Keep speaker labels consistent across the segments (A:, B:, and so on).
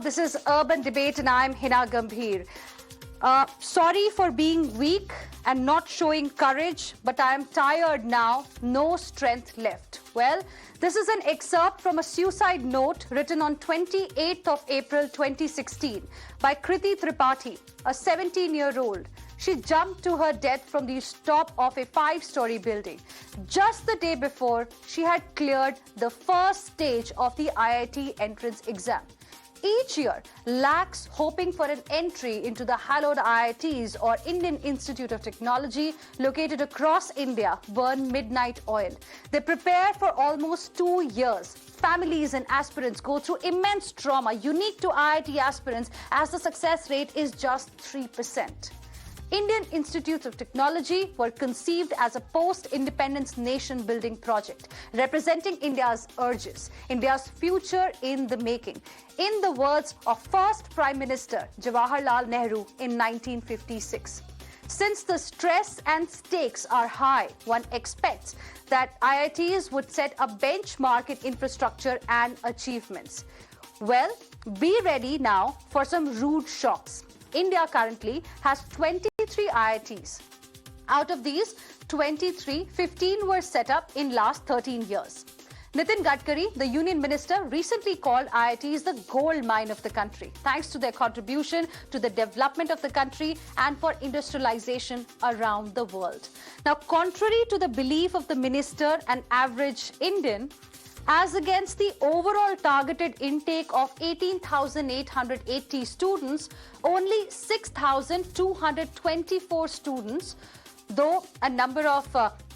A: This is Urban Debate and I'm Heena Gambhir. Sorry for being weak and not showing courage, but I am tired now, no strength left. Well, this is an excerpt from a suicide note written on 28th of April 2016 by Kriti Tripathi, a 17-year-old. She jumped to her death from the top of a 5-story building. Just the day before, she had cleared the first stage of the IIT entrance exam. Each year, lakhs hoping for an entry into the hallowed IITs or Indian Institute of Technology located across India burn midnight oil. They prepare for almost 2 years. Families and aspirants go through immense trauma unique to IIT aspirants as the success rate is just 3%. Indian Institutes of Technology were conceived as a post-independence nation-building project, representing India's urges, India's future in the making, in the words of first Prime Minister Jawaharlal Nehru in 1956. Since the stress and stakes are high, one expects that IITs would set a benchmark in infrastructure and achievements. Well, be ready now for some rude shocks. India currently has 23 IITs. Out of these 23, 15 were set up in last 13 years. Nitin Gadkari, the Union Minister, recently called IITs the gold mine of the country, thanks to their contribution to the development of the country and for industrialization around the world. Now, contrary to the belief of the minister and average Indian, as against the overall targeted intake of 18,880 students, only 6,224 students, though a number of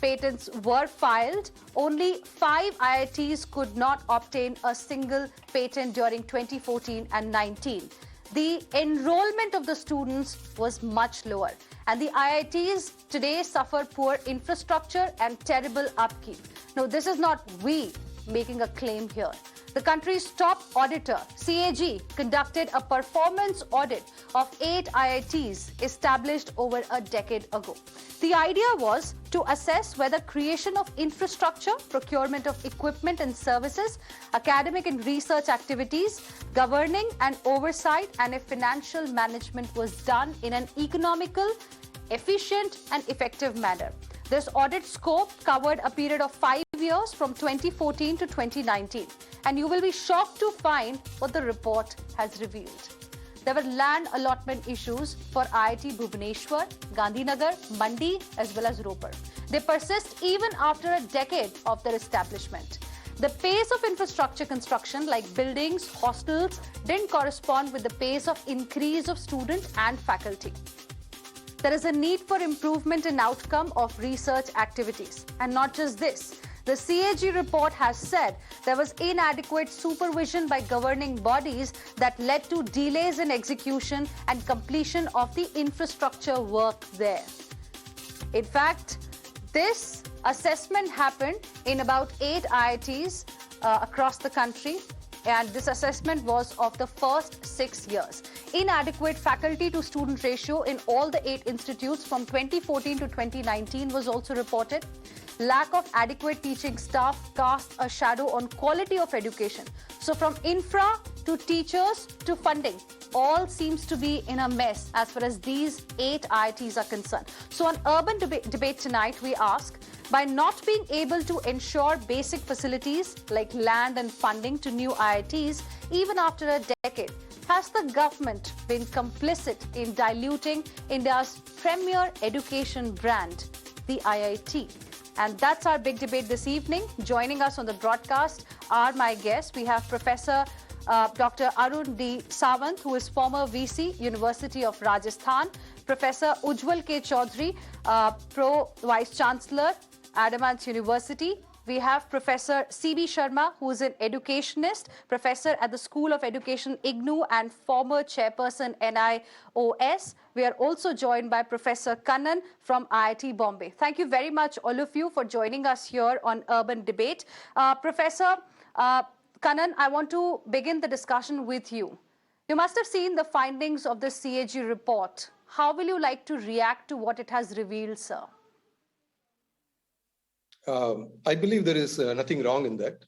A: patents were filed, only 5 IITs could not obtain a single patent during 2014 and 19. The enrollment of the students was much lower, and the IITs today suffer poor infrastructure and terrible upkeep. Now, this is not we making a claim here. The country's top auditor, C&AG, conducted a performance audit of 8 IITs established over a decade ago. The idea was to assess whether creation of infrastructure, procurement of equipment and services, academic and research activities, governing and oversight, and if financial management was done in an economical, efficient and effective manner. This audit scope covered a period of 5 years from 2014 to 2019, and you will be shocked to find what the report has revealed. There were land allotment issues for IIT Bhubaneshwar, Gandhinagar, Mandi as well as Ropar. They persist even after a decade of their establishment. The pace of infrastructure construction like buildings, hostels didn't correspond with the pace of increase of students and faculty. There is a need for improvement in outcome of research activities. And not just this. The C&AG report has said there was inadequate supervision by governing bodies that led to delays in execution and completion of the infrastructure work there. In fact, this assessment happened in about 8 IITs across the country, and this assessment was of the first 6 years. Inadequate faculty to student ratio in all the 8 institutes from 2014 to 2019 was also reported. Lack of adequate teaching staff cast a shadow on quality of education. So from infra to teachers to funding, all seems to be in a mess as far as these 8 IITs are concerned. So on Urban Debate tonight, we ask, by not being able to ensure basic facilities like land and funding to new IITs, even after a decade, has the government been complicit in diluting India's premier education brand, the IIT? And that's our big debate this evening. Joining us on the broadcast are my guests. We have Professor Dr. Arun D. Sawant, who is former VC, University of Rajasthan. Professor Ujjwal K. Chaudhary, Pro Vice Chancellor, Adamant University. We have Professor C.B. Sharma, who is an educationist, professor at the School of Education, IGNOU, and former chairperson, NIOS. We are also joined by Professor Kannan from IIT Bombay. Thank you very much, all of you, for joining us here on Urban Debate. Professor Kannan, I want to begin the discussion with you. You must have seen the findings of the C&AG report. How will you like to react to what it has revealed, sir?
B: I believe there is nothing wrong in that.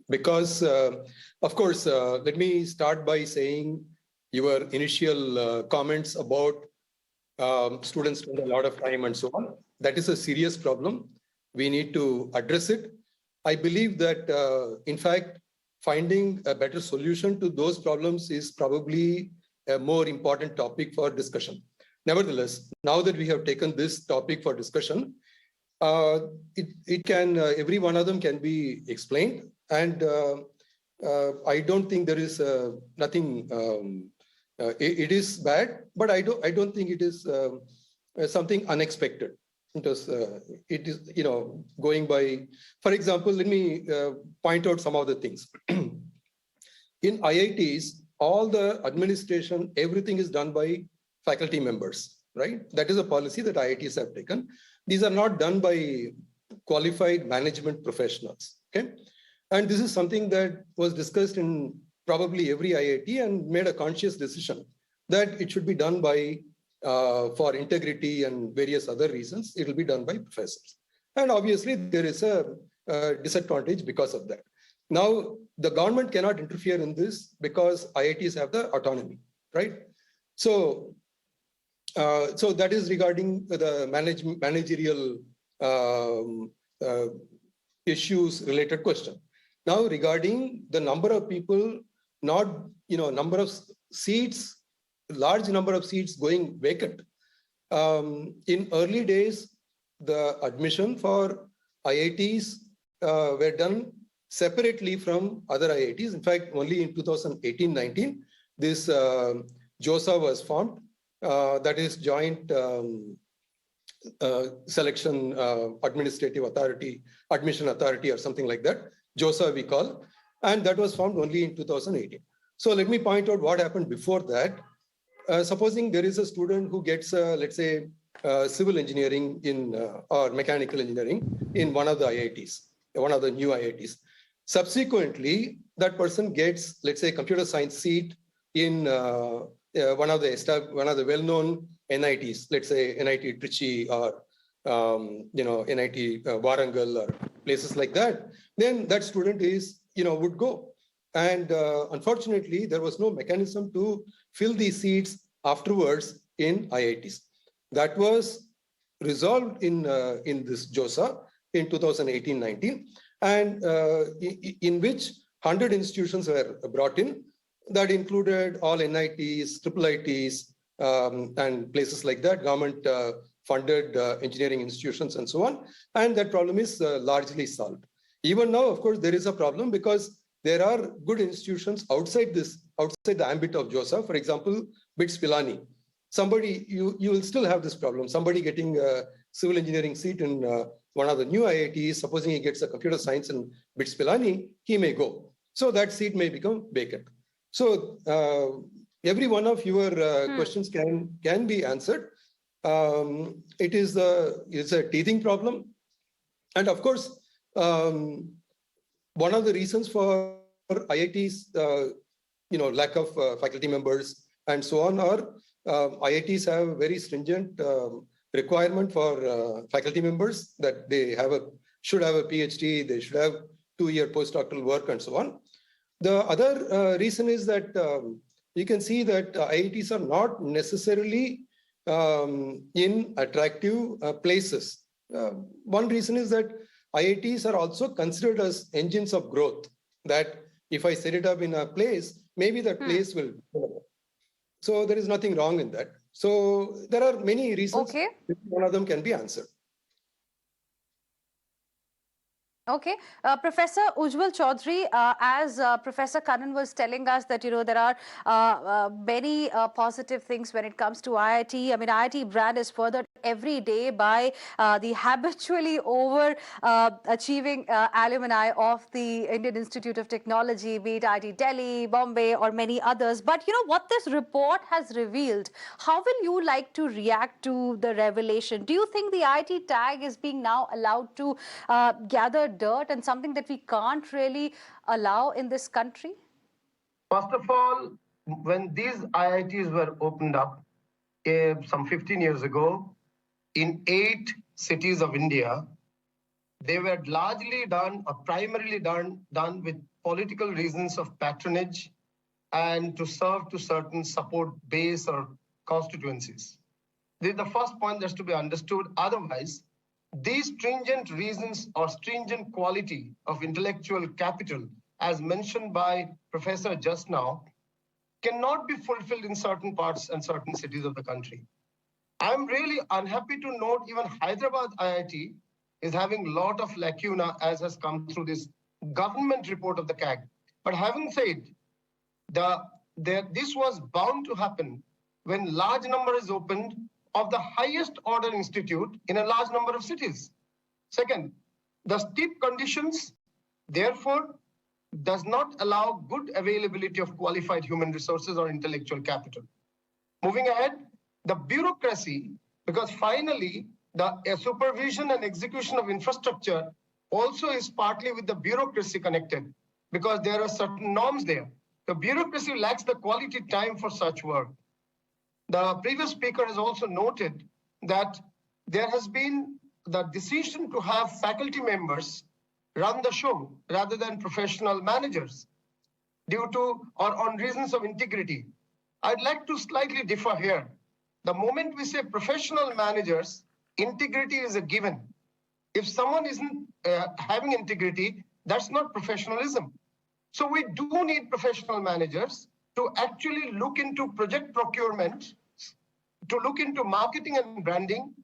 B: Because, of course, let me start by saying your initial comments about students spend a lot of time and so on. That is a serious problem. We need to address it. I believe that, in fact, finding a better solution to those problems is probably a more important topic for discussion. Nevertheless, now that we have taken this topic for discussion, it can, every one of them can be explained. And I don't think there is nothing, it is bad, but I don't think it is something unexpected. Because it is, going by, for example, let me point out some of the things. In IITs, all the administration, everything is done by faculty members, right? That is a policy that IITs have taken. These are not done by qualified management professionals, okay? And this is something that was discussed in probably every IIT and made a conscious decision that it should be done by, for integrity and various other reasons, it will be done by professors. And obviously there is a disadvantage because of that. Now, the government cannot interfere in this because IITs have the autonomy, right? So, so that is regarding the managerial issues related question. Now, regarding the number of people, not, number of seats, large number of seats going vacant. In early days, the admission for IITs were done separately from other IITs. In fact, only in 2018-19, this JOSA was formed. That is Joint Selection Administrative Authority, Admission Authority or something like that. JOSA we call. And that was formed only in 2018. So let me point out what happened before that. Supposing there is a student who gets, let's say, civil engineering in or mechanical engineering in one of the IITs, one of the new IITs. Subsequently, that person gets, let's say, computer science seat in one of the well-known NITs, let's say NIT Trichy or NIT Warangal or places like that. Then that student is, would go. And unfortunately, there was no mechanism to fill these seats afterwards in IITs. That was resolved in this JOSA in 2018-19, and in which 100 institutions were brought in. That included all NITs, IIITs, and places like that, government funded engineering institutions and so on. And that problem is largely solved. Even now, of course, there is a problem because there are good institutions outside the ambit of JOSA. For example, BITS Pilani. Somebody, you will still have this problem. Somebody getting a civil engineering seat in one of the new IITs, supposing he gets a computer science in BITS Pilani, he may go. So that seat may become vacant. So every one of your questions can be answered. It's a teething problem. And of course, one of the reasons for IITs, lack of faculty members and so on, are IITs have very stringent requirement for faculty members that they should have a PhD, they should have 2-year postdoctoral work and so on. The other reason is that you can see that IITs are not necessarily in attractive places. One reason is that IITs are also considered as engines of growth, that if I set it up in a place, maybe that place will grow. So there is nothing wrong in that. So there are many reasons.
A: Okay.
B: One of them can be answered.
A: Okay. Professor Ujjwal Chaudhary, as Professor Kannan was telling us that, there are many positive things when it comes to IIT. I mean, IIT brand is furthered every day by the habitually over-achieving alumni of the Indian Institute of Technology, be it IIT Delhi, Bombay, or many others. But, what this report has revealed, how will you like to react to the revelation? Do you think the IIT tag is being now allowed to gather dirt and something that we can't really allow in this country?
C: First of all, when these IITs were opened up some 15 years ago in 8 cities of India, They were largely done or primarily done with political reasons of patronage and to serve to certain support base or constituencies. This is the first point that's to be understood. Otherwise, these stringent reasons or stringent quality of intellectual capital, as mentioned by Professor just now, cannot be fulfilled in certain parts and certain cities of the country. I'm really unhappy to note even Hyderabad IIT is having a lot of lacuna as has come through this government report of the CAG. But having said, this was bound to happen when large number is opened of the highest order institute in a large number of cities. Second, the steep conditions, therefore, does not allow good availability of qualified human resources or intellectual capital. Moving ahead, the bureaucracy, because finally, the supervision and execution of infrastructure also is partly with the bureaucracy connected, because there are certain norms there. The bureaucracy lacks the quality time for such work. The previous speaker has also noted that there has been the decision to have faculty members run the show rather than professional managers due to or on reasons of integrity. I'd like to slightly differ here. The moment we say professional managers, integrity is a given. If someone isn't having integrity, that's not professionalism. So we do need professional managers to actually look into project procurement, to look into marketing and branding,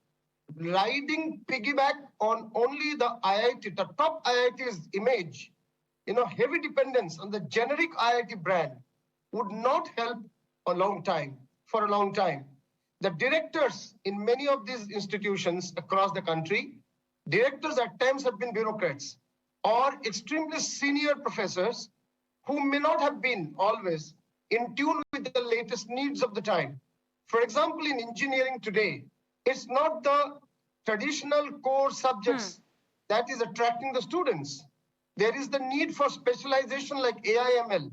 C: riding piggyback on only the IIT, the top IIT's image, heavy dependence on the generic IIT brand would not help for a long time. The directors in many of these institutions across the country, directors at times have been bureaucrats or extremely senior professors who may not have been always in tune with the latest needs of the time. For example, in engineering today, it's not the traditional core subjects that is attracting the students. There is the need for specialization like AI/ML,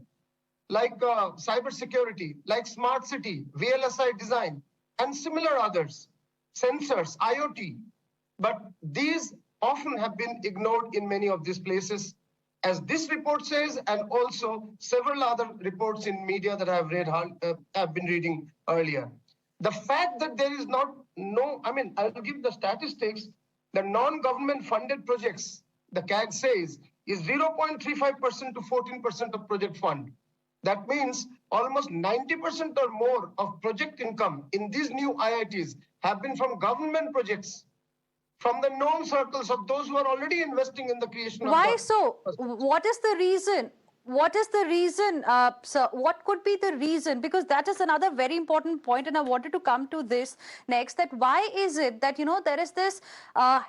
C: like cybersecurity, like smart city, VLSI design, and similar others, sensors, IoT. But these often have been ignored in many of these places, as this report says, and also several other reports in media that I've been reading earlier. The fact that there is I'll give the statistics, the non-government funded projects, the CAG says, is 0.35% to 14% of project fund. That means almost 90% or more of project income in these new IITs have been from government projects, from the known circles of those who are already investing in the creation of...
A: Why so? What is the reason? What is the reason, sir? What could be the reason? Because that is another very important point, and I wanted to come to this next, that why is it that, there is this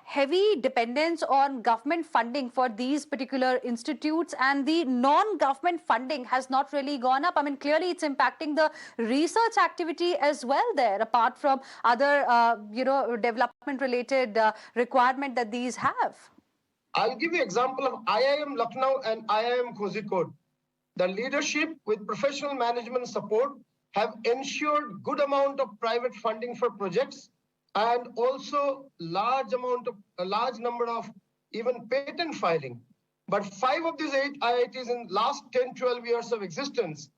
A: heavy dependence on government funding for these particular institutes, and the non-government funding has not really gone up? I mean, clearly it's impacting the research activity as well there, apart from other, development-related requirement that these have.
C: I'll give you an example of IIM Lucknow and IIM Kozhikode. The leadership with professional management support have ensured good amount of private funding for projects and also a large number of even patent filing. But 5 of these 8 IITs in last 10, 12 years of existence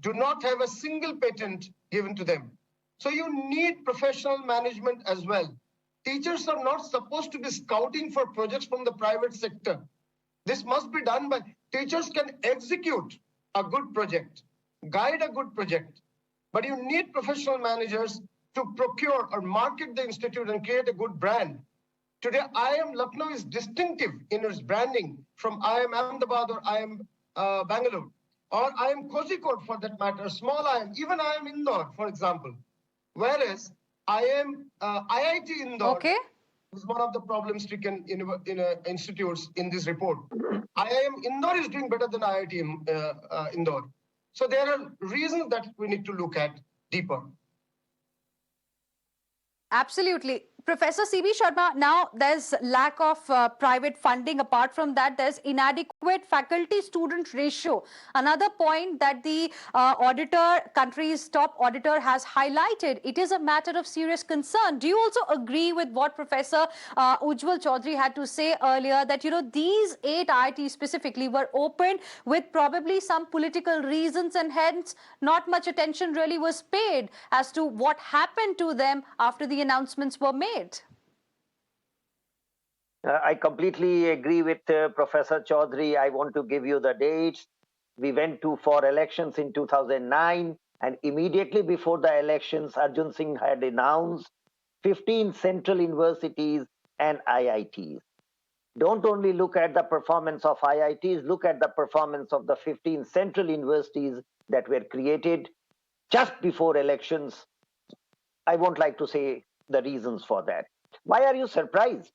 C: do not have a single patent given to them. So you need professional management as well. Teachers are not supposed to be scouting for projects from the private sector. This must be done by teachers can execute a good project, guide a good project, but you need professional managers to procure or market the institute and create a good brand. Today, IIM Lucknow is distinctive in its branding from IIM Ahmedabad or IIM Bangalore, or IIM Kozhikode for that matter, small IIM, even IIM Indore, for example. Whereas IIT Indore is one of the problem-stricken institutes in this report. IIM Indore is doing better than IIT Indore. So there are reasons that we need to look at deeper.
A: Absolutely. Professor C.B. Sharma, now there's lack of private funding. Apart from that, there's inadequate faculty-student ratio. Another point that the country's top auditor has highlighted. It is a matter of serious concern. Do you also agree with what Professor Ujjwal Chaudhary had to say earlier, that, these 8 IITs specifically were opened with probably some political reasons, and hence not much attention really was paid as to what happened to them after the announcements were made?
D: I completely agree with Professor Chaudhary. I want to give you the dates. We went for elections in 2009, and immediately before the elections, Arjun Singh had announced 15 central universities and IITs. Don't only look at the performance of IITs, look at the performance of the 15 central universities that were created just before elections. I won't like to say the reasons for that. Why are you surprised?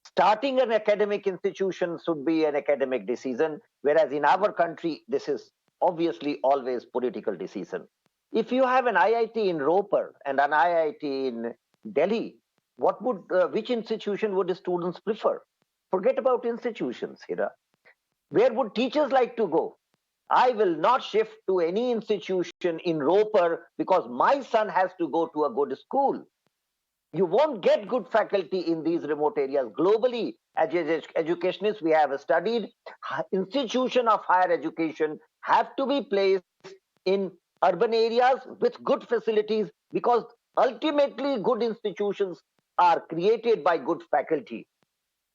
D: Starting an academic institution should be an academic decision, whereas in our country, this is obviously always political decision. If you have an IIT in Ropar and an IIT in Delhi, which institution would the students prefer? Forget about institutions, Heena. Where would teachers like to go? I will not shift to any institution in Ropar because my son has to go to a good school. You won't get good faculty in these remote areas. Globally, as educationists, we have studied institutions of higher education have to be placed in urban areas with good facilities, because ultimately good institutions are created by good faculty.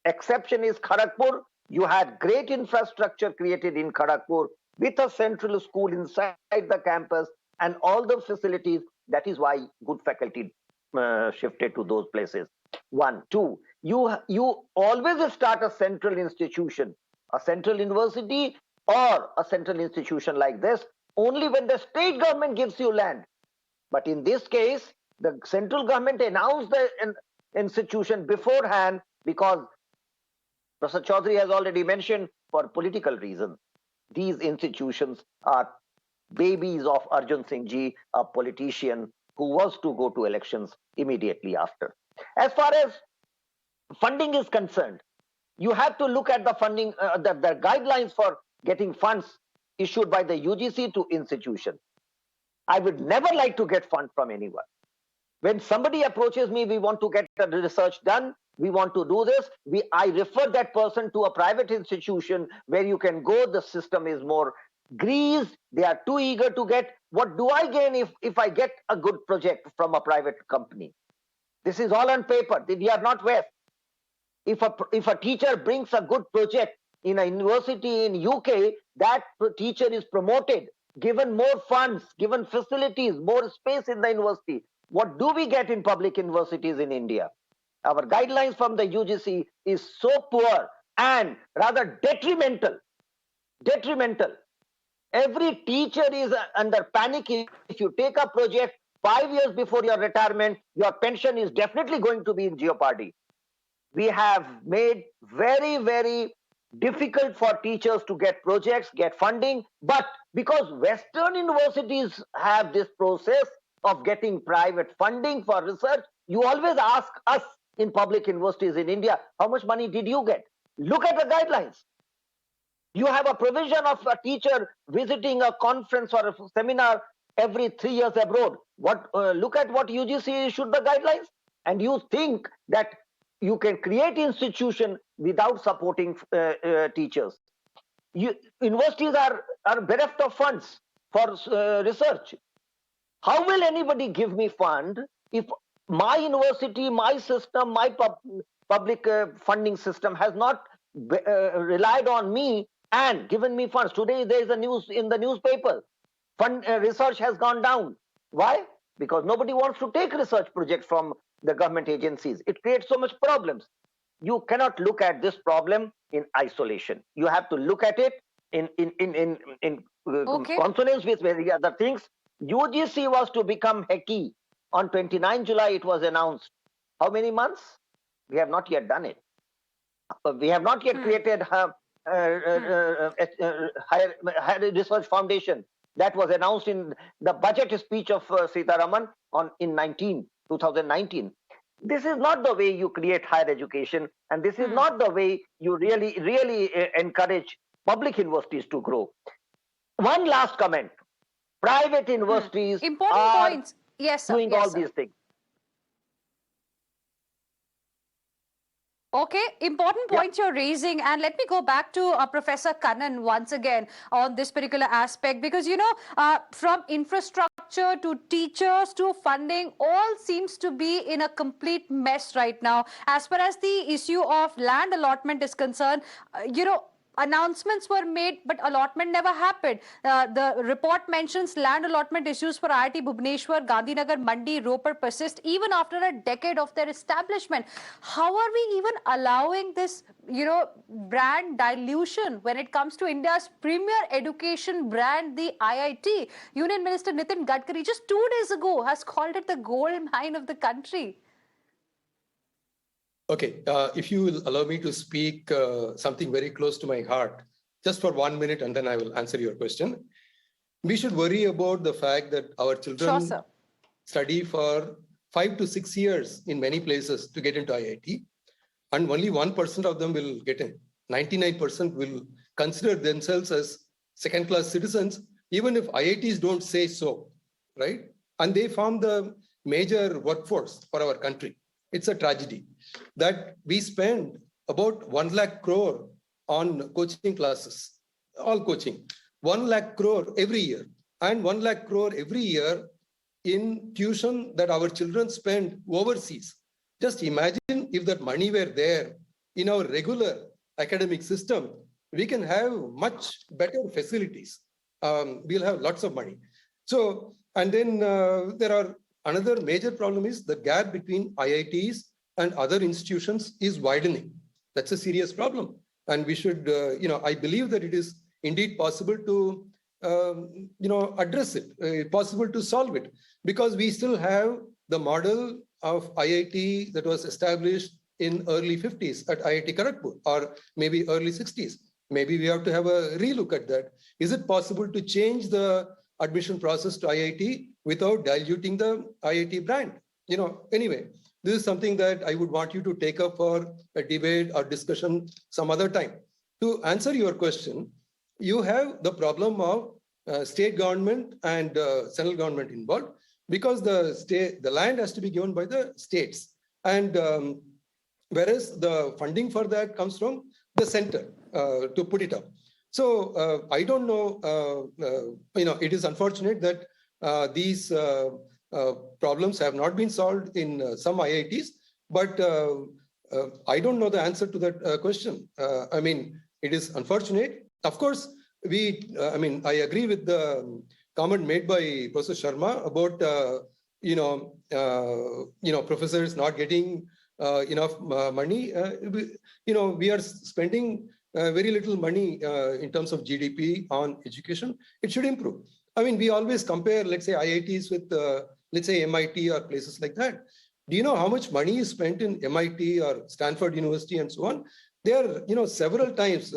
D: Exception is Kharagpur. You had great infrastructure created in Kharagpur with a central school inside the campus and all the facilities. That is why good faculty shifted to those places. 1, 2, you always start a central institution, a central university or a central institution like this only when the state government gives you land. But in this case, the central government announced the institution beforehand because Professor Chaudhary has already mentioned, for political reasons. These institutions are babies of Arjun Singh Ji, a politician who was to go to elections immediately after. As far as funding is concerned, you have to look at the funding, the guidelines for getting funds issued by the UGC to institutions. I would never like to get funds from anyone. When somebody approaches me, we want to get the research done, we want to do this, I refer that person to a private institution where you can go, the system is more greased, they are too eager to get. What do I gain if I get a good project from a private company? This is all on paper, we are not West. If a teacher brings a good project in a university in UK, that teacher is promoted, given more funds, given facilities, more space in the university. What do we get in public universities in India? Our guidelines from the UGC is so poor and rather detrimental. Detrimental. Every teacher is under panic. If you take a project 5 years before your retirement, your pension is definitely going to be in jeopardy. We have made very, very difficult for teachers to get projects, get funding, but because Western universities have this process of getting private funding for research, you always ask us in public universities in India, how much money did you get? Look at the guidelines. You have a provision of a teacher visiting a conference or a seminar every 3 years abroad. Look at what UGC issued the guidelines, and you think that you can create institution without supporting teachers. Universities are bereft of funds for research. How will anybody give me fund if my university, my system, my public funding system has not relied on me and given me funds? Today there is a news in the newspaper. Research has gone down. Why? Because nobody wants to take research projects from the government agencies. It creates so much problems. You cannot look at this problem in isolation. You have to look at it in consonance with various other things. UGC was to become HECI. On 29 July, it was announced. How many months? We have not yet done it. We have not yet created higher research foundation. That was announced in the budget speech of Sitaraman in 2019. This is not the way you create higher education, and this is not the way you really encourage public universities to grow. One last comment. Private universities
A: Important
D: are
A: points. Yes, sir.
D: doing
A: Yes,
D: all
A: sir.
D: these things.
A: Okay, important points you're raising. And let me go back to Professor Kannan once again on this particular aspect, because, from infrastructure to teachers to funding, all seems to be in a complete mess right now. As far as the issue of land allotment is concerned, announcements were made, but allotment never happened. The report mentions land allotment issues for IIT Bhubaneshwar, Gandhinagar, Mandi, Ropar persist even after a decade of their establishment. How are we even allowing this, brand dilution when it comes to India's premier education brand, the IIT? Union Minister Nitin Gadkari just 2 days ago has called it the gold mine of the country.
B: Okay, if you will allow me to speak something very close to my heart, just for 1 minute, and then I will answer your question. We should worry about the fact that our children study for 5 to 6 years in many places to get into IIT, and only 1% of them will get in. 99% will consider themselves as second-class citizens, even if IITs don't say so, right? And they form the major workforce for our country. It's a tragedy that we spend about 1 lakh crore on coaching classes, all coaching, 1 lakh crore every year, and 1 lakh crore every year in tuition that our children spend overseas. Just imagine if that money were there in our regular academic system, we can have much better facilities. We'll have lots of money. So, and then there are another major problem is the gap between IITs and other institutions is widening. That's a serious problem. And we should, I believe that it is indeed possible to, address it, possible to solve it, because we still have the model of IIT that was established in early 50s at IIT Kharagpur, or maybe early 60s. Maybe we have to have a relook at that. Is it possible to change the admission process to IIT without diluting the IIT brand? Anyway, this is something that I would want you to take up for a debate or discussion some other time. To answer your question, you have the problem of state government and central government involved, because the land has to be given by the states, and whereas the funding for that comes from the center to put it up. So I don't know, it is unfortunate that these problems have not been solved in some IITs, but I don't know the answer to that question. I mean, it is unfortunate. Of course, I agree with the comment made by Professor Sharma about, professors not getting enough money. We are spending very little money in terms of GDP on education. It should improve. I mean, we always compare, let's say, IITs with, let's say, MIT or places like that. Do you know how much money is spent in MIT or Stanford University and so on? They are, several times,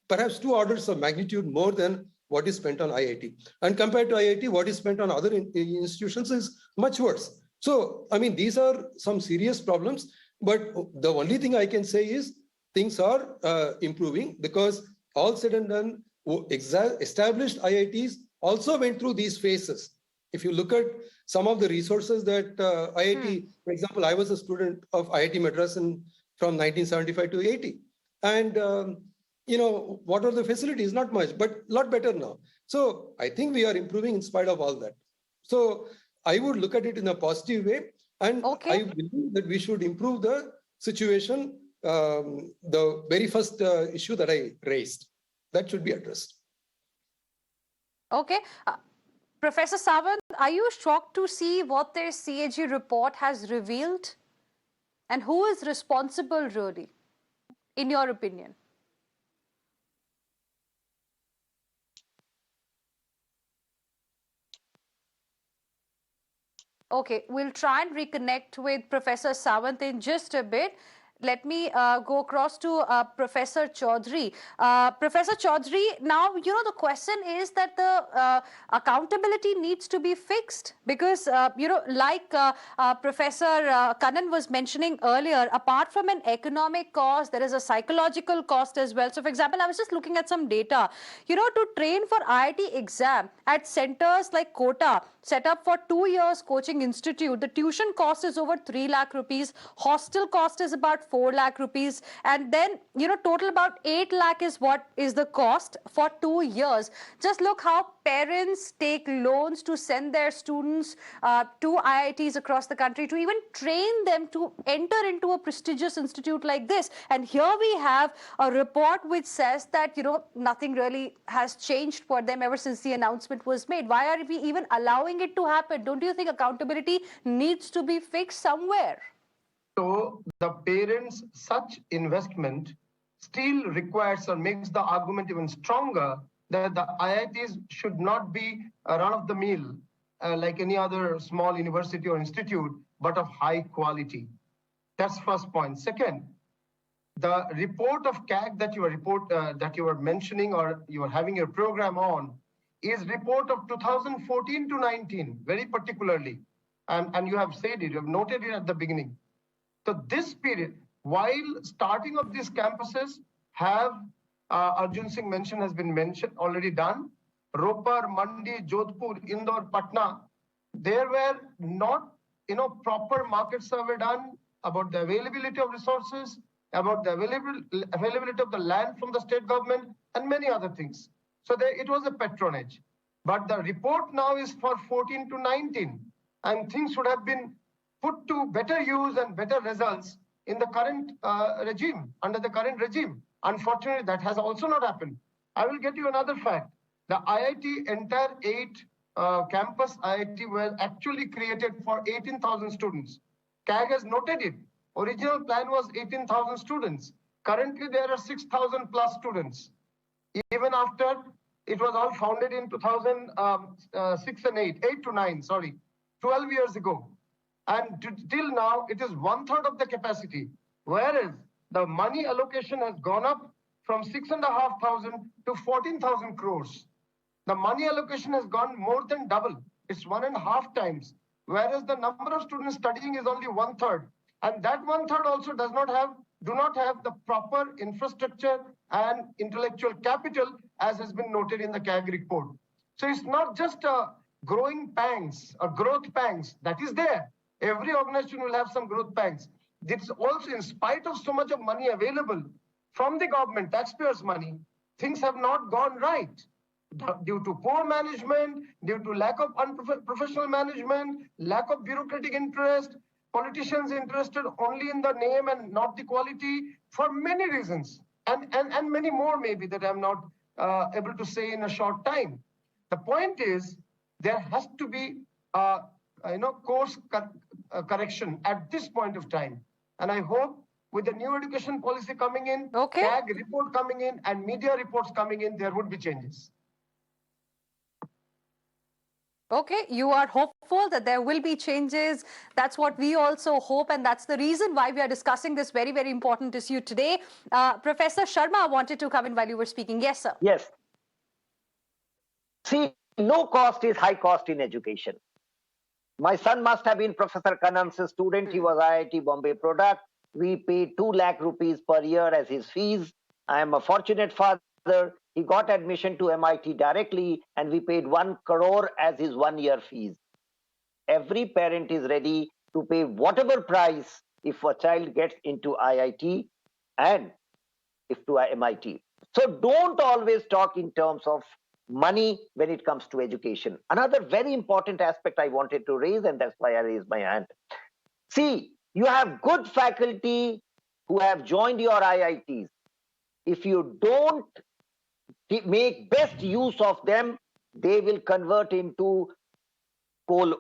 B: perhaps 2 orders of magnitude more than what is spent on IIT. And compared to IIT, what is spent on other institutions is much worse. So, I mean, these are some serious problems. But the only thing I can say is things are improving, because all said and done, established IITs also went through these phases. If you look at some of the resources that IIT, for example, I was a student of IIT Madras from 1975 to 80. And, what are the facilities? Not much, but a lot better now. So I think we are improving in spite of all that. So I would look at it in a positive way. And I believe that we should improve the situation. The very first issue that I raised, that should be addressed.
A: Okay. Professor Sawant, are you shocked to see what their C&AG report has revealed? And who is responsible, really, in your opinion? Okay, we'll try and reconnect with Professor Sawant in just a bit. let me go across to Professor Chaudhary. Professor Chaudhary, now, the question is that the accountability needs to be fixed because, like Professor Kannan was mentioning earlier, apart from an economic cost, there is a psychological cost as well. So, for example, I was just looking at some data, to train for IIT exam at centers like Kota, set up for 2 years coaching institute, the tuition cost is over 3 lakh rupees, hostel cost is about 4 lakh rupees, and then total about 8 lakh is what is the cost for 2 years. Just look how parents take loans to send their students to IITs across the country to even train them to enter into a prestigious institute like this. And here we have a report which says that nothing really has changed for them ever since the announcement was made. Why are we even allowing it to happen? Don't you think accountability needs to be fixed somewhere?
C: So the parents' such investment still requires or makes the argument even stronger that the IITs should not be a run-of-the-mill like any other small university or institute, but of high quality. That's first point. Second, the report of CAG that you were mentioning or you are having your program on is report of 2014 to 19, very particularly, and you have said it, you have noted it at the beginning. So this period, while starting of these campuses have, Arjun Singh mentioned, has been mentioned, already done, Ropar, Mandi, Jodhpur, Indore, Patna, there were not, proper market survey done about the availability of resources, about the availability of the land from the state government, and many other things. So it was a patronage. But the report now is for 14 to 19, and things should have been put to better use and better results in the current regime, under the current regime. Unfortunately, that has also not happened. I will get you another fact. The IIT, entire 8 campus IIT were actually created for 18,000 students. CAG has noted it. Original plan was 18,000 students. Currently, there are 6,000 plus students. Even after it was all founded in 2006 and 8 to 9, 12 years ago. And till now, it is 1/3 of the capacity, whereas the money allocation has gone up from 6,500 to 14,000 crores. The money allocation has gone more than double. It's 1.5 times, whereas the number of students studying is only 1/3. And that 1/3 also do not have the proper infrastructure and intellectual capital, as has been noted in the CAG report. So it's not just a growth pangs, that is there. Every organization will have some growth pangs. It's also, in spite of so much of money available from the government, taxpayers' money, things have not gone right. Due to poor management, due to lack of unprofessional management, lack of bureaucratic interest, politicians interested only in the name and not the quality, for many reasons, and many more maybe that I'm not able to say in a short time. The point is, there has to be course correction at this point of time. And I hope with the new education policy coming in, CAG report coming in, and media reports coming in, there would be changes.
A: Okay, you are hopeful that there will be changes. That's what we also hope, and that's the reason why we are discussing this very, very important issue today. Professor Sharma wanted to come in while you were speaking. Yes, sir.
D: Yes. See, no cost is high cost in education. My son must have been Professor Kannan's student. He was IIT Bombay product. We paid 2 lakh rupees per year as his fees. I am a fortunate father. He got admission to MIT directly, and we paid 1 crore as his 1-year fees. Every parent is ready to pay whatever price if a child gets into IIT and if to MIT. So don't always talk in terms of money when it comes to education. Another very important aspect I wanted to raise, and that's why I raised my hand. See, you have good faculty who have joined your IITs. If you don't make best use of them, they will convert into coal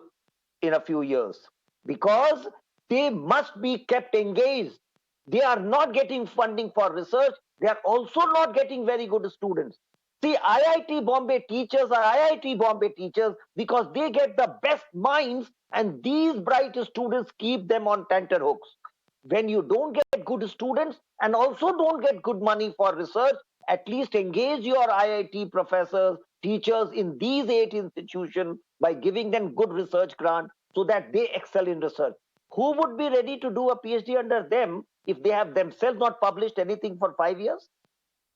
D: in a few years, because they must be kept engaged. They are not getting funding for research. They are also not getting very good students. See, IIT Bombay teachers are IIT Bombay teachers because they get the best minds, and these bright students keep them on tenterhooks. when you don't get good students and also don't get good money for research, at least engage your IIT professors, teachers in these 8 institutions by giving them good research grant so that they excel in research. Who would be ready to do a PhD under them if they have themselves not published anything for 5 years?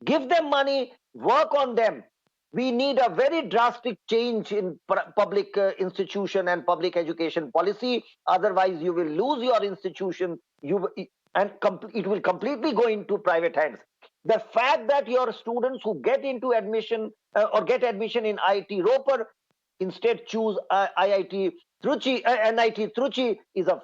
D: Give them money, work on them. We need a very drastic change in public institution and public education policy. Otherwise, you will lose your institution, it will completely go into private hands. The fact that your students who get into admission or get admission in IIT Ropar instead choose NIT Trichy is a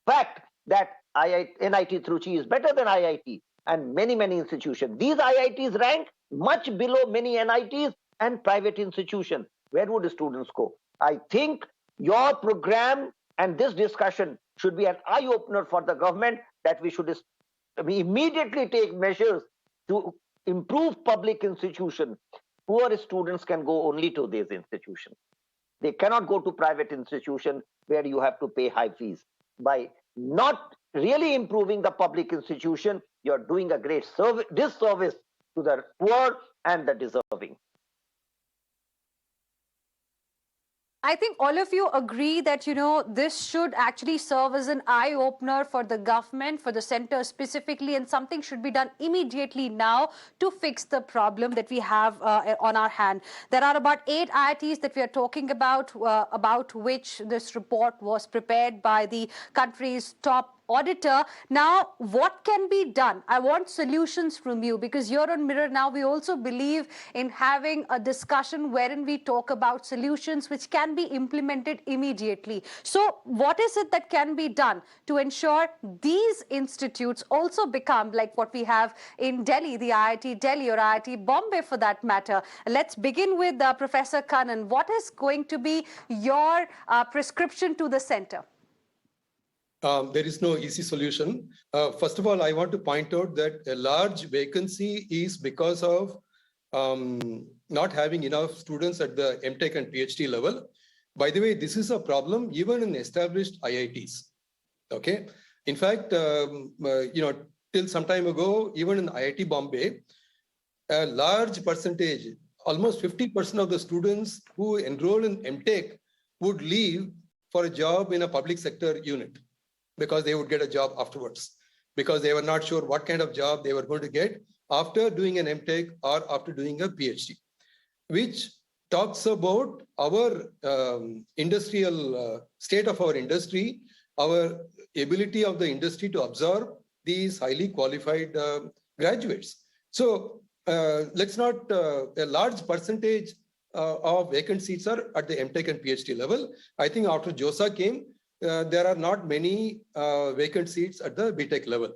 D: fact that NIT Trichy is better than IIT and many institutions. These IITs rank much below many NITs and private institutions. Where would the students go? I think your program and this discussion should be an eye-opener for the government that we immediately take measures to improve public institutions. Poor students can go only to these institutions. They cannot go to private institutions where you have to pay high fees. By not really improving the public institution, you're doing a great disservice to the poor and the deserving.
A: I think all of you agree that, this should actually serve as an eye-opener for the government, for the center specifically, and something should be done immediately now to fix the problem that we have on our hand. There are about 8 IITs that we are talking about which this report was prepared by the country's top auditor. Now, what can be done? I want solutions from you, because here on Mirror Now, we also believe in having a discussion wherein we talk about solutions which can be implemented immediately. So what is it that can be done to ensure these institutes also become like what we have in Delhi, the IIT Delhi or IIT Bombay for that matter? Let's begin with Professor Kannan. What is going to be your prescription to the center?
B: There is no easy solution. First of all, I want to point out that a large vacancy is because of not having enough students at the MTech and PhD level. By the way, this is a problem even in established IITs. Okay. In fact, till some time ago, even in IIT Bombay, a large percentage, almost 50% of the students who enroll in MTech would leave for a job in a public sector unit, because they would get a job afterwards, because they were not sure what kind of job they were going to get after doing an MTech or after doing a PhD, which talks about our industrial state of our industry, our ability of the industry to absorb these highly qualified graduates. So let's not, a large percentage of vacant seats are at the MTech and PhD level. I think after JOSA came, there are not many vacant seats at the BTech level.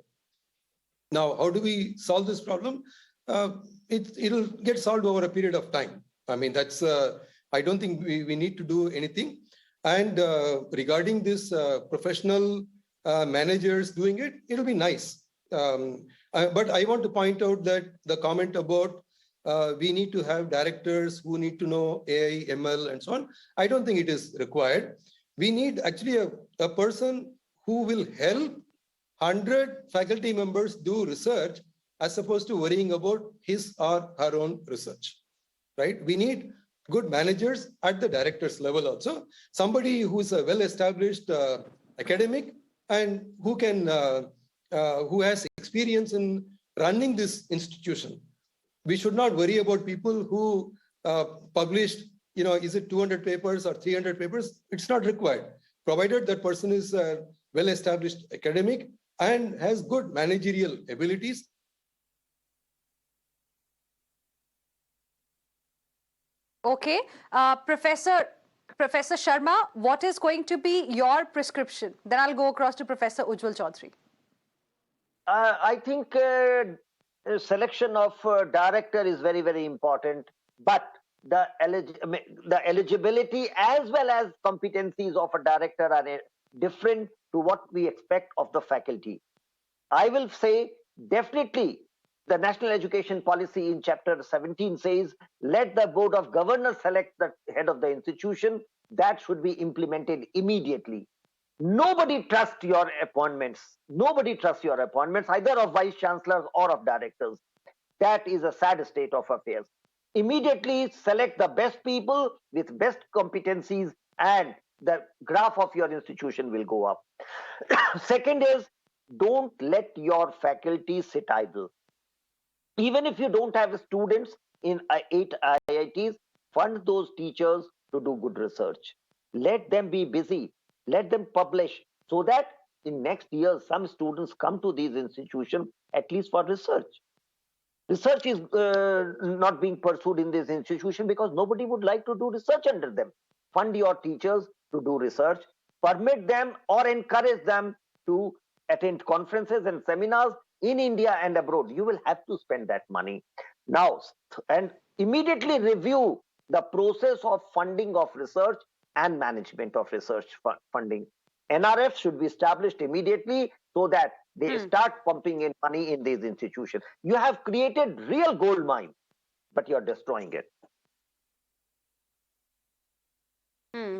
B: Now, how do we solve this problem? It'll get solved over a period of time. I mean, that's, I don't think we need to do anything. And regarding this professional managers doing it, it'll be nice. But I want to point out that the comment about we need to have directors who need to know AI, ML, and so on, I don't think it is required. We need actually a person who will help 100 faculty members do research as opposed to worrying about his or her own research, right? We need good managers at the director's level also, somebody who's a well-established academic and who can, who has experience in running this institution. We should not worry about people who published, is it 200 papers or 300 papers? It's not required, provided that person is a well-established academic and has good managerial abilities.
A: Okay, Professor Sharma, what is going to be your prescription? Then I'll go across to Professor Ujjwal Chaudhary.
D: I think selection of director is very, very important, but the eligibility as well as competencies of a director are different to what we expect of the faculty. I will say definitely the National Education Policy in Chapter 17 says, let the Board of Governors select the head of the institution. That should be implemented immediately. Nobody trusts your appointments. Nobody trusts your appointments, either of vice chancellors or of directors. That is a sad state of affairs. Immediately select the best people with best competencies, and the graph of your institution will go up. Second is, don't let your faculty sit idle. Even if you don't have students in 8 IITs, fund those teachers to do good research. Let them be busy. Let them publish, so that in next year some students come to these institutions at least for research. Research is not being pursued in this institution because nobody would like to do research under them. Fund your teachers to do research. Permit them or encourage them to attend conferences and seminars in India and abroad. You will have to spend that money now, and immediately review the process of funding of research and management of research funding. NRF should be established immediately so that they start pumping in money in these institutions. You have created real gold mine, but you're destroying it.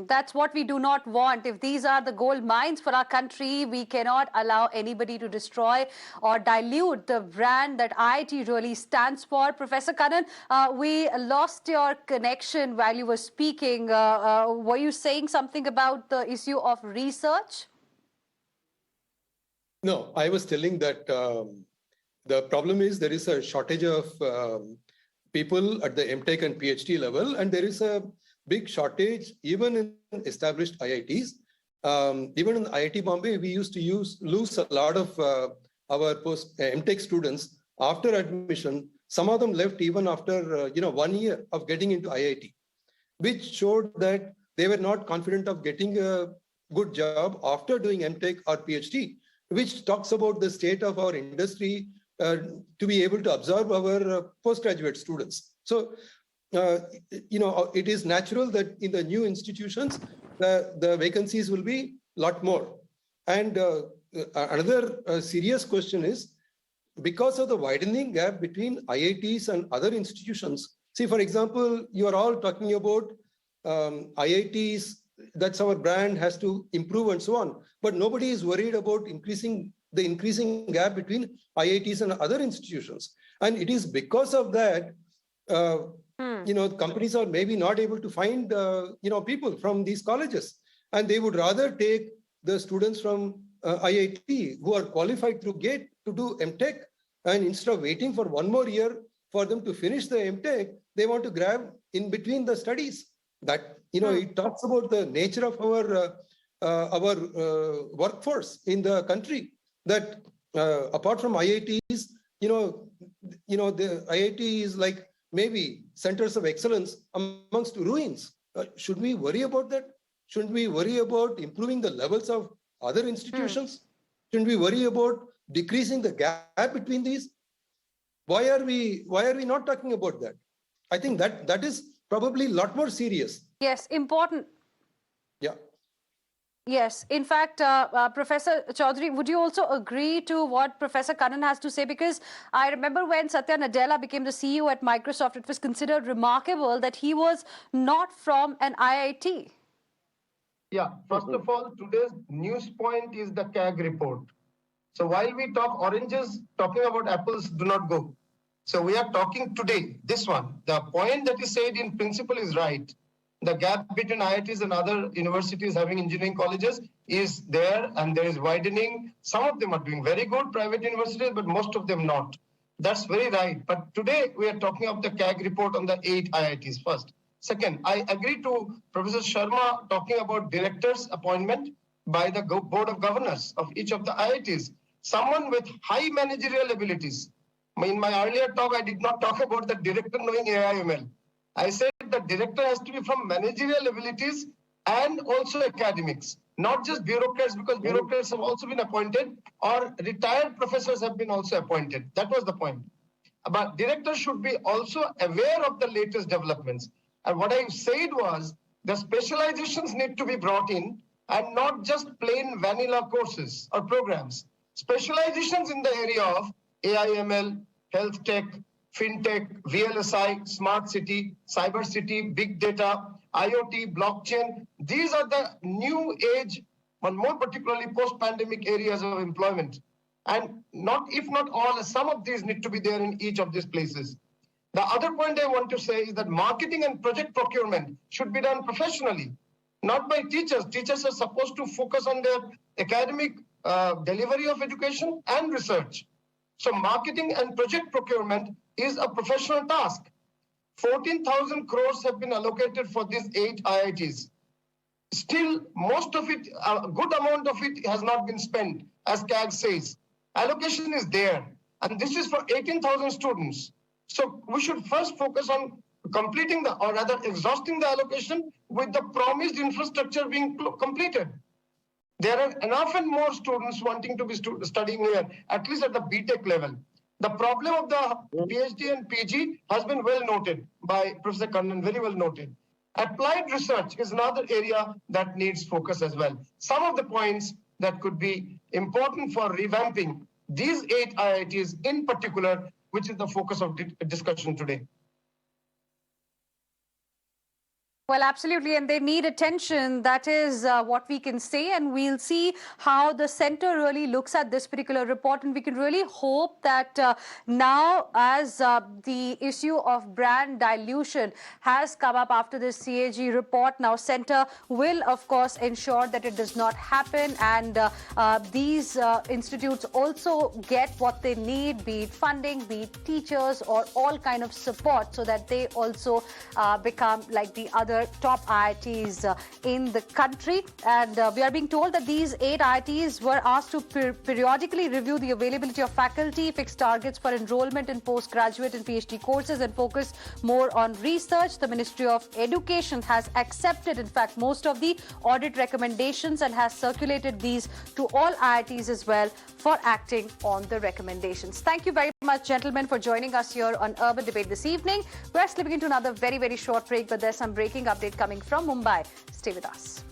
A: That's what we do not want. If these are the gold mines for our country, we cannot allow anybody to destroy or dilute the brand that IIT really stands for. Professor Kannan, we lost your connection while you were speaking. Were you saying something about the issue of research?
B: No, I was telling that the problem is there is a shortage of people at the MTech and PhD level, and there is a big shortage even in established IITs. Even in IIT Bombay, we used to lose a lot of our MTech students after admission. Some of them left even after 1 year of getting into IIT, which showed that they were not confident of getting a good job after doing MTech or PhD, which talks about the state of our industry to be able to absorb our postgraduate students. So, it is natural that in the new institutions, the vacancies will be a lot more. And another serious question is, because of the widening gap between IITs and other institutions. See, for example, you are all talking about IITs, that's our brand, has to improve and so on. But nobody is worried about increasing gap between IITs and other institutions. And it is because of that, companies are maybe not able to find, people from these colleges. And they would rather take the students from IIT who are qualified through GATE to do MTech. And instead of waiting for 1 more year for them to finish the MTech, they want to grab in between the studies. That, it talks about the nature of our workforce in the country, that apart from IITs, the IIT is like maybe centers of excellence amongst ruins. Should we worry about that? Shouldn't we worry about improving the levels of other institutions? Shouldn't we worry about decreasing the gap between these? Why are we not talking about that? I think that is probably a lot more serious.
A: Yes, important.
B: Yeah.
A: Yes. In fact, Professor Chaudhary, would you also agree to what Professor Kannan has to say? Because I remember when Satya Nadella became the CEO at Microsoft, it was considered remarkable that he was not from an IIT.
C: Yeah, first of all, today's news point is the CAG report. So while we talk oranges, talking about apples do not go. So we are talking today, this one. The point that is said in principle is right. The gap between IITs and other universities having engineering colleges is there, and there is widening. Some of them are doing very good, private universities, but most of them not. That's very right. But today we are talking of the CAG report on the 8 IITs first. Second, I agree to Professor Sharma talking about directors' appointment by the board of governors of each of the IITs. Someone with high managerial abilities. In my earlier talk, I did not talk about the director knowing AIML. I said the director has to be from managerial abilities and also academics, not just bureaucrats, because bureaucrats have also been appointed, or retired professors have been also appointed. That was the point. But directors should be also aware of the latest developments. And what I said was the specializations need to be brought in, and not just plain vanilla courses or programs. Specializations in the area of AIML, health tech, fintech, VLSI, smart city, cyber city, big data, IoT, blockchain. These are the new age but more particularly post-pandemic areas of employment. And if not all, some of these need to be there in each of these places. The other point I want to say is that marketing and project procurement should be done professionally, not by teachers. Teachers are supposed to focus on their academic delivery of education and research. So marketing and project procurement is a professional task. 14,000 crores have been allocated for these 8 IITs. Still, most of it, a good amount of it has not been spent, as C&AG says. Allocation is there, and this is for 18,000 students. So we should first focus on completing or rather exhausting the allocation with the promised infrastructure being completed. There are enough and more students wanting to be studying here, at least at the BTech level. The problem of the PhD and PG has been well noted by Professor Kannan, very well noted. Applied research is another area that needs focus as well. Some of the points that could be important for revamping these 8 IITs in particular, which is the focus of discussion today.
A: Well, absolutely, and they need attention. That is what we can say, and we'll see how the centre really looks at this particular report, and we can really hope that now, as the issue of brand dilution has come up after this C&AG report, now centre will, of course, ensure that it does not happen, and these institutes also get what they need, be it funding, be it teachers, or all kind of support, so that they also become like the other top IITs in the country. And we are being told that these 8 IITs were asked to periodically review the availability of faculty, fix targets for enrollment in postgraduate and PhD courses, and focus more on research. The Ministry of Education has accepted, in fact, most of the audit recommendations and has circulated these to all IITs as well for acting on the recommendations. Thank you very much, gentlemen, for joining us here on Urban Debate this evening. We're slipping into another very, very short break, but there's some breaking update coming from Mumbai. Stay with us.